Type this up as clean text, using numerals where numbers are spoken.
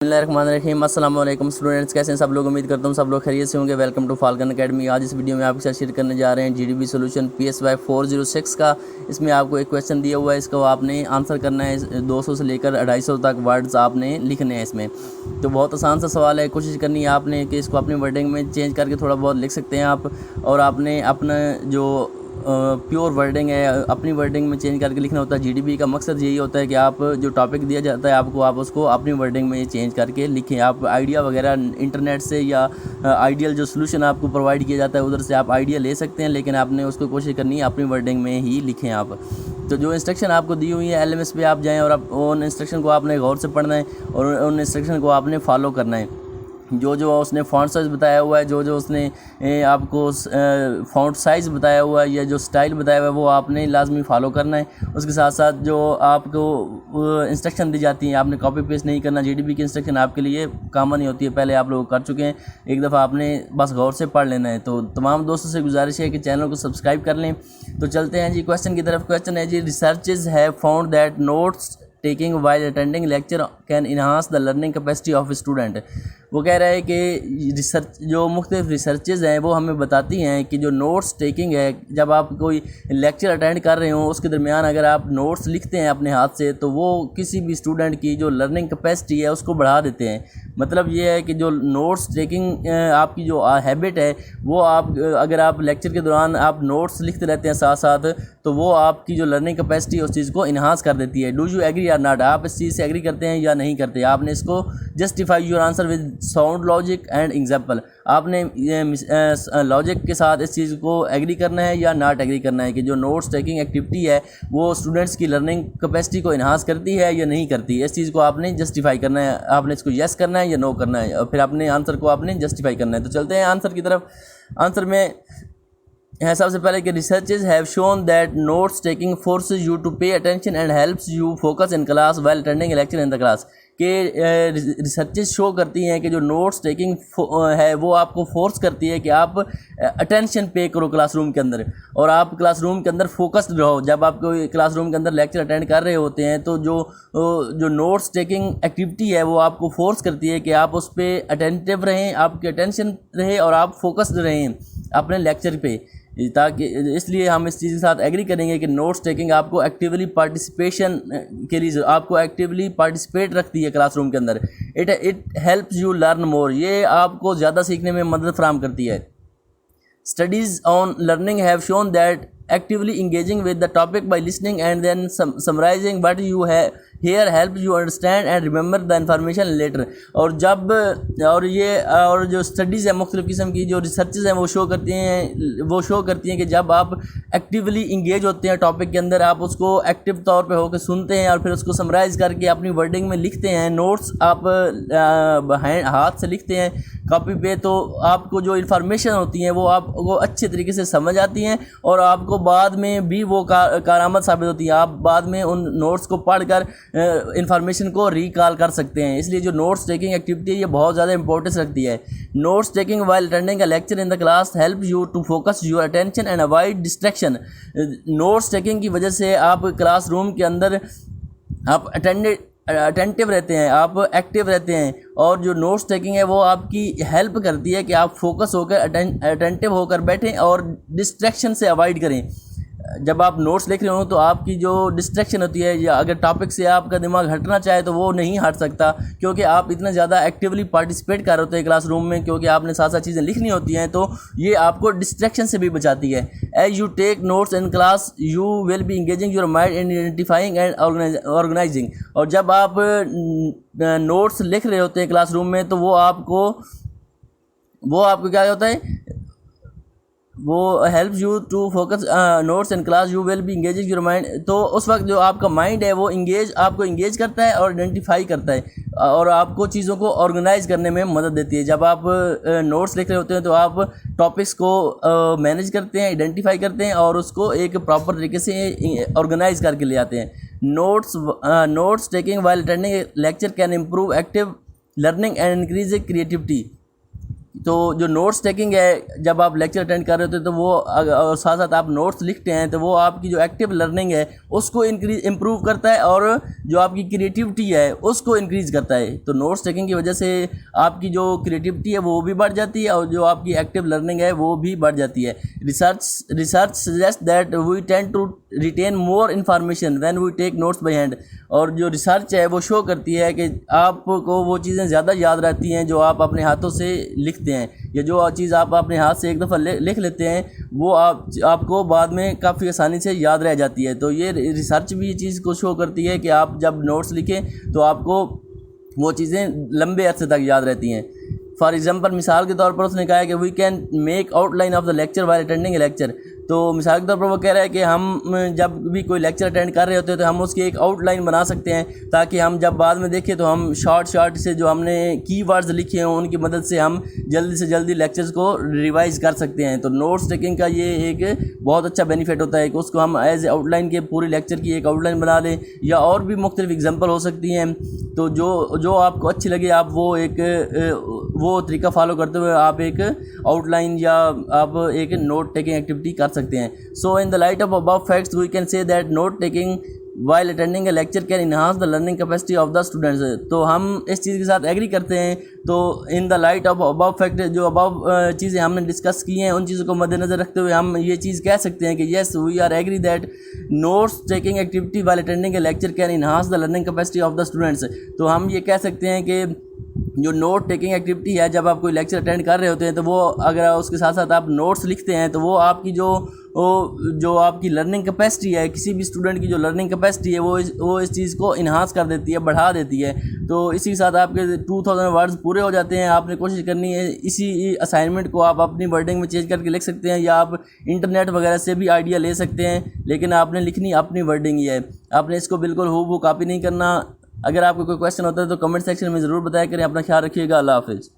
बिस्मिल्लाहिर्रहमानिर्रहीम। अस्सलाम वालेकुम स्टूडेंट्स, कैसे हैं सब लोग। उम्मीद करता हूँ सब लोग खैरियत से होंगे। Welcome to Falcon Academy. आज इस वीडियो में आपके साथ शेयर करने जा रहे हैं जीडीबी सॉल्यूशन पीएसवाई 406 का। इसमें आपको एक क्वेश्चन दिया हुआ है, इसको आपने आंसर करना है। 200 से लेकर 250 तक वर्ड्स आपने लिखने हैं इसमें। तो बहुत आसान सा सवाल है, कोशिश करनी है आपने कि इसको अपनी वर्डिंग में चेंज करके थोड़ा बहुत लिख सकते हैं आप। और आपने अपना जो प्योर वर्डिंग है अपनी वर्डिंग में चेंज करके लिखना होता है। जीडीबी का मकसद यही होता है कि आप जो टॉपिक दिया जाता है आपको, आप उसको अपनी वर्डिंग में चेंज करके लिखें। आप आइडिया वगैरह इंटरनेट से या आइडियल जो सोल्यूशन आपको प्रोवाइड किया जाता है उधर से आप आइडिया ले सकते हैं, लेकिन आपने उसको कोशिश करनी है अपनी वर्डिंग में ही लिखें आप। तो जो इंस्ट्रक्शन आपको दी हुई है एलएमएस पे आप जाएँ और आप उन इंस्ट्रक्शन को आपने गौर से पढ़ना है और उन इंस्ट्रक्शन को आपने फॉलो करना है। जो उसने फ़ॉन्ट साइज़ बताया हुआ है, जो उसने आपको फ़ॉन्ट साइज़ बताया हुआ है या जो स्टाइल बताया हुआ है वो आपने लाजमी फ़ॉलो करना है। उसके साथ साथ जो आपको इंस्ट्रक्शन दी जाती हैं आपने कॉपी पेस्ट नहीं करना। जीडीबी की इंस्ट्रक्शन आपके लिए कॉमन ही होती है, पहले आप लोग कर चुके हैं, एक दफ़ा आपने बस गौर से पढ़ लेना है। तो तमाम दोस्तों से गुजारिश है कि चैनल को सब्सक्राइब कर लें। तो चलते हैं जी क्वेश्चन की तरफ। क्वेश्चन है जी, researches have found that notes taking while attending lecture can enhance the learning capacity of student. वो कह रहा है कि रिसर्च जो मुख्तलिफ रिसर्चेज हैं वो हमें बताती हैं कि जो नोट्स टेकिंग है, जब आप कोई लेक्चर अटेंड कर रहे हो उसके दरमियान अगर आप नोट्स लिखते हैं अपने हाथ से तो वो किसी भी स्टूडेंट की जो लर्निंग कैपेसिटी है उसको बढ़ा देते हैं। मतलब ये है कि जो नोट्स टेकिंग आपकी जो हैबिट है वो आप अगर आप लेक्चर के दौरान आप नोट्स लिखते रहते हैं साथ साथ, तो वो आपकी जो लर्निंग कैपेसिटी है उस चीज़ को इन्हांस कर देती है। डू यू एग्री और नॉट, आप इस चीज़ से एग्री करते हैं या नहीं करते। आपने इसको justify your answer with sound logic and example, आपने लॉजिक के साथ इस चीज़ को एग्री करना है या नॉट एग्री करना है कि जो नोट्स टेकिंग एक्टिविटी है वो स्टूडेंट्स की लर्निंग कैपेसिटी को इन्हांस करती है या नहीं करती। इस चीज़ को आपने जस्टिफाई करना है, आपने इसको येस करना है या नो करना है, और फिर अपने आंसर को आपने जस्टिफाई करना है। तो चलते हैं आंसर की तरफ। आंसर में है सबसे पहले कि researches have shown that notes taking forces you to pay attention and helps you focus in class while attending lecture in the class. के रिसर्चेज शो करती हैं कि जो नोट्स टेकिंग है वो आपको फोर्स करती है कि आप अटेंशन पे करो क्लासरूम के अंदर, और आप क्लासरूम के अंदर फोकस्ड रहो। जब आप कोई क्लासरूम के अंदर लेक्चर अटेंड कर रहे होते हैं तो जो नोट्स टेकिंग एक्टिविटी है वो आपको फोर्स करती है कि आप उस पर अटेंटिव रहें, आपकी अटेंशन रहे और आप फोकस्ड रहें अपने लेक्चर पे। ताकि इसलिए हम इस चीज़ के साथ एग्री करेंगे कि नोट्स टेकिंग आपको एक्टिवली पार्टिसिपेशन के लिए आपको एक्टिवली पार्टिसिपेट रखती है क्लासरूम के अंदर। It helps you learn more, ये आपको ज़्यादा सीखने में मदद फराहम करती है। Studies on learning have shown that actively engaging with the topic by listening and then summarizing what you have here helps you understand and remember the information later। और जो स्टडीज़ है मुख्तलिफ़ किस्म की जो रिसर्चेज हैं वो शो करती हैं कि जब आप एक्टिवली इंगेज होते हैं टॉपिक के अंदर, आप उसको एक्टिव तौर पे होकर सुनते हैं और फिर उसको समराइज़ करके अपनी वर्डिंग में लिखते हैं। नोट्स आप हाथ से लिखते हैं कॉपी पे, तो आपको जो इन्फॉर्मेशन होती हैं वो आपको अच्छे तरीके से समझ आती हैं और आपको बाद में भी वो कारआमद साबित होती है। आप बाद में उन नोट्स को पढ़कर इन्फॉर्मेशन को रिकॉल कर सकते हैं। इसलिए जो नोट्स टेकिंग एक्टिविटी है ये बहुत ज़्यादा इंपॉर्टेंस रखती है। Notes taking while attending a lecture in the class help you to focus your attention and avoid distraction. Notes taking की वजह से आप क्लासरूम के अंदर आप अटेंटिव रहते हैं, आप एक्टिव रहते हैं, और जो नोट्स टेकिंग है वो आपकी हेल्प करती है कि आप फोकस होकर अटेंटिव होकर बैठें और डिस्ट्रैक्शन से अवॉइड करें। जब आप नोट्स लिख रहे हो तो आपकी जो डिस्ट्रैक्शन होती है या अगर टॉपिक से आपका दिमाग हटना चाहे तो वो नहीं हट सकता, क्योंकि आप इतना ज़्यादा एक्टिवली पार्टिसिपेट कर रहे होते हैं क्लासरूम में, क्योंकि आपने साथ साथ चीज़ें लिखनी होती हैं, तो ये आपको डिस्ट्रैक्शन से भी बचाती है। As you take notes in class you will be engaging your mind in identifying and organising. और जब आप नोट्स लिख रहे होते हैं क्लासरूम में तो वो आपको क्या होता है, वो helps you to focus notes in class you will be engaging your mind. तो उस वक्त जो आपका माइंड है वो आपको इंगेज करता है और आइडेंटिफाई करता है और आपको चीज़ों को ऑर्गेनाइज करने में मदद देती है। जब आप नोट्स लिख रहे होते हैं तो आप टॉपिक्स को मैनेज करते हैं, आइडेंटिफाई करते हैं और उसको एक प्रॉपर तरीके से ऑर्गेनाइज करके ले आते हैं। Notes taking while attending lecture can improve active learning and increase creativity. तो जो नोट्स टेकिंग है, जब आप लेक्चर अटेंड कर रहे होते हैं तो वो और साथ साथ आप नोट्स लिखते हैं तो वो आपकी जो एक्टिव लर्निंग है उसको इम्प्रूव करता है और जो आपकी क्रिएटिविटी है उसको इंक्रीज़ करता है। तो नोट्स टेकिंग की वजह से आपकी जो क्रिएटिविटी है वो भी बढ़ जाती है और जो आपकी एक्टिव लर्निंग है वो भी बढ़ जाती है। Research suggest that we tend to retain more information when we take notes by hand. और जो रिसर्च है वो शो करती है कि आपको वो चीज़ें ज़्यादा याद रहती हैं जो आप अपने हाथों से लिखते हैं, या जो चीज़ आप अपने हाथ से एक दफ़ा लिख लेते हैं वो आपको बाद में काफ़ी आसानी से याद रह जाती है। तो ये रिसर्च भी ये चीज़ को शो करती है कि आप जब नोट्स लिखें तो आपको वो चीज़ें लंबे अरसे तक याद रहती हैं। फॉर एग्जाम्पल, मिसाल के तौर पर उसने कहा है कि we can make outline of the lecture while attending a lecture. तो मिसाल के तौर पर वो कह रहा है कि हम जब भी कोई लेक्चर अटेंड कर रहे होते हैं तो हम उसकी एक आउटलाइन बना सकते हैं ताकि हम जब बाद में देखें तो हम शॉर्ट से जो हमने कीवर्ड्स लिखे हैं उनकी मदद से हम जल्दी से जल्दी लेक्चर्स को रिवाइज़ कर सकते हैं। तो नोट्स टेकिंग का ये एक बहुत अच्छा बेनिफिट होता है कि उसको हम एज आउटलाइन के पूरे लेक्चर की एक आउटलाइन बना लें, या और भी मुख्तलिफ एग्जाम्पल हो सकती हैं। तो जो आपको अच्छी लगे आप वो तरीका फॉलो करते हुए आप एक आउटलाइन या आप एक नोट टेकिंग एक्टिविटी कर सकते हैं। So in the light of above facts we can say that note taking while attending a lecture can enhance the learning capacity of the students. तो हम इस चीज़ के साथ एग्री करते हैं। तो इन the light of above fact, जो above चीज़ें हमने डिस्कस की हैं उन चीज़ों को मद्देनज़र रखते हुए हम ये चीज़ कह सकते हैं कि yes we are agree that notes taking activity while attending a lecture can enhance the learning capacity of the students. तो हम ये कह सकते हैं कि जो नोट टेकिंग एक्टिविटी है, जब आप कोई लेक्चर अटेंड कर रहे होते हैं तो वो अगर उसके साथ साथ आप नोट्स लिखते हैं तो वो आपकी जो आपकी लर्निंग कैपेसिटी है, किसी भी स्टूडेंट की जो लर्निंग कैपेसिटी है वो इस चीज़ को इन्हांस कर देती है, बढ़ा देती है। तो इसी के साथ आपके 2000 वर्ड्स पूरे हो जाते हैं। आपने कोशिश करनी है इसी असाइनमेंट को आप अपनी वर्डिंग में चेंज करके लिख सकते हैं, या आप इंटरनेट वगैरह से भी आइडिया ले सकते हैं, लेकिन आपने लिखनी अपनी वर्डिंग ही है। आपने इसको बिल्कुल हूबहू कॉपी नहीं करना। अगर आपको कोई क्वेश्चन होता है तो कमेंट सेक्शन में ज़रूर बताया करें। अपना ख्याल रखिएगा। अल्लाह हाफ़िज़।